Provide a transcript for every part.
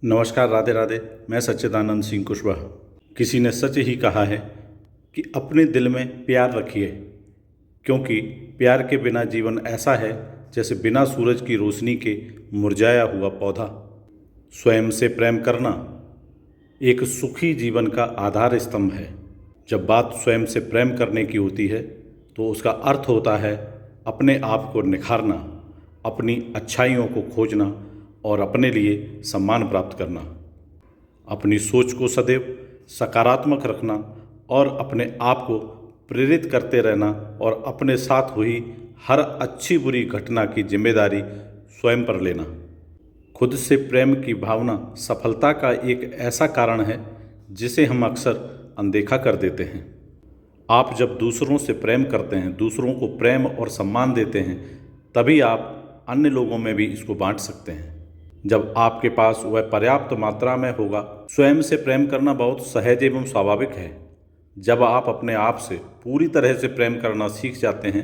नमस्कार, राधे राधे। मैं सच्चिदानंद सिंह कुशवाहा। किसी ने सच ही कहा है कि अपने दिल में प्यार रखिए, क्योंकि प्यार के बिना जीवन ऐसा है जैसे बिना सूरज की रोशनी के मुरझाया हुआ पौधा। स्वयं से प्रेम करना एक सुखी जीवन का आधार स्तंभ है। जब बात स्वयं से प्रेम करने की होती है तो उसका अर्थ होता है अपने आप को निखारना, अपनी अच्छाइयों को खोजना और अपने लिए सम्मान प्राप्त करना। अपनी सोच को सदैव सकारात्मक रखना और अपने आप को प्रेरित करते रहना और अपने साथ हुई हर अच्छी बुरी घटना की जिम्मेदारी स्वयं पर लेना। खुद से प्रेम की भावना सफलता का एक ऐसा कारण है जिसे हम अक्सर अनदेखा कर देते हैं। आप जब दूसरों से प्रेम करते हैं, दूसरों को प्रेम और सम्मान देते हैं, तभी आप अन्य लोगों में भी इसको बांट सकते हैं। जब आपके पास वह पर्याप्त मात्रा में होगा। स्वयं से प्रेम करना बहुत सहज एवं स्वाभाविक है। जब आप अपने आप से पूरी तरह से प्रेम करना सीख जाते हैं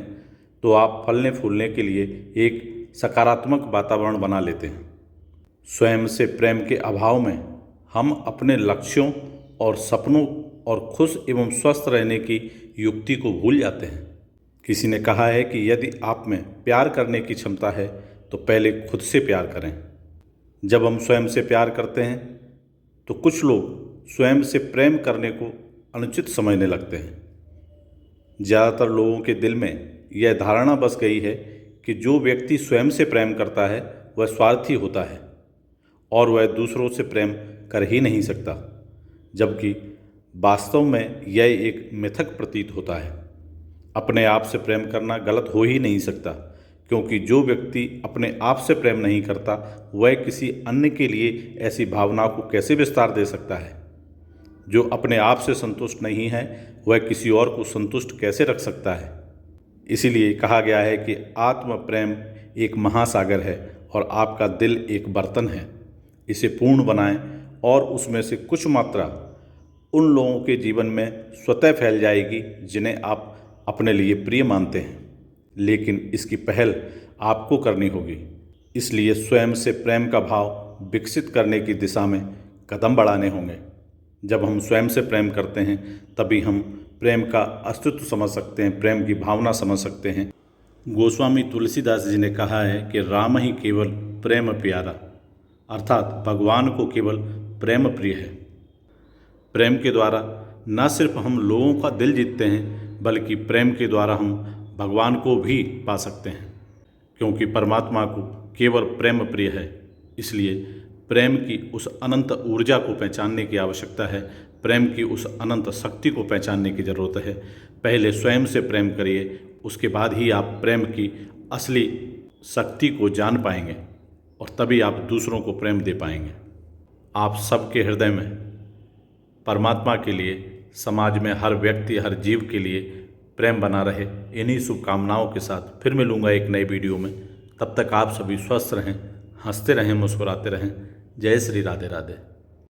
तो आप फलने फूलने के लिए एक सकारात्मक वातावरण बना लेते हैं। स्वयं से प्रेम के अभाव में हम अपने लक्ष्यों और सपनों और खुश एवं स्वस्थ रहने की युक्ति को भूल जाते हैं। किसी ने कहा है कि यदि आप में प्यार करने की क्षमता है तो पहले खुद से प्यार करें। जब हम स्वयं से प्यार करते हैं तो कुछ लोग स्वयं से प्रेम करने को अनुचित समझने लगते हैं। ज़्यादातर लोगों के दिल में यह धारणा बस गई है कि जो व्यक्ति स्वयं से प्रेम करता है वह स्वार्थी होता है और वह दूसरों से प्रेम कर ही नहीं सकता, जबकि वास्तव में यह एक मिथक प्रतीत होता है। अपने आप से प्रेम करना गलत हो ही नहीं सकता, क्योंकि जो व्यक्ति अपने आप से प्रेम नहीं करता वह किसी अन्य के लिए ऐसी भावना को कैसे विस्तार दे सकता है। जो अपने आप से संतुष्ट नहीं है वह किसी और को संतुष्ट कैसे रख सकता है। इसीलिए कहा गया है कि आत्म प्रेम एक महासागर है और आपका दिल एक बर्तन है। इसे पूर्ण बनाएं और उसमें से कुछ मात्रा उन लोगों के जीवन में स्वतः फैल जाएगी जिन्हें आप अपने लिए प्रिय मानते हैं। लेकिन इसकी पहल आपको करनी होगी। इसलिए स्वयं से प्रेम का भाव विकसित करने की दिशा में कदम बढ़ाने होंगे। जब हम स्वयं से प्रेम करते हैं तभी हम प्रेम का अस्तित्व समझ सकते हैं, प्रेम की भावना समझ सकते हैं। गोस्वामी तुलसीदास जी ने कहा है कि राम ही केवल प्रेम प्यारा, अर्थात भगवान को केवल प्रेम प्रिय है। प्रेम के द्वारा न सिर्फ हम लोगों का दिल जीतते हैं बल्कि प्रेम के द्वारा हम भगवान को भी पा सकते हैं, क्योंकि परमात्मा को केवल प्रेम प्रिय है। इसलिए प्रेम की उस अनंत ऊर्जा को पहचानने की आवश्यकता है, प्रेम की उस अनंत शक्ति को पहचानने की ज़रूरत है। पहले स्वयं से प्रेम करिए, उसके बाद ही आप प्रेम की असली शक्ति को जान पाएंगे और तभी आप दूसरों को प्रेम दे पाएंगे। आप सबके हृदय में परमात्मा के लिए, समाज में हर व्यक्ति, हर जीव के लिए प्रेम बना रहे। इन्हीं शुभकामनाओं के साथ फिर मिलूँगा एक नई वीडियो में। तब तक आप सभी स्वस्थ रहें, हंसते रहें, मुस्कुराते रहें। जय श्री राधे राधे।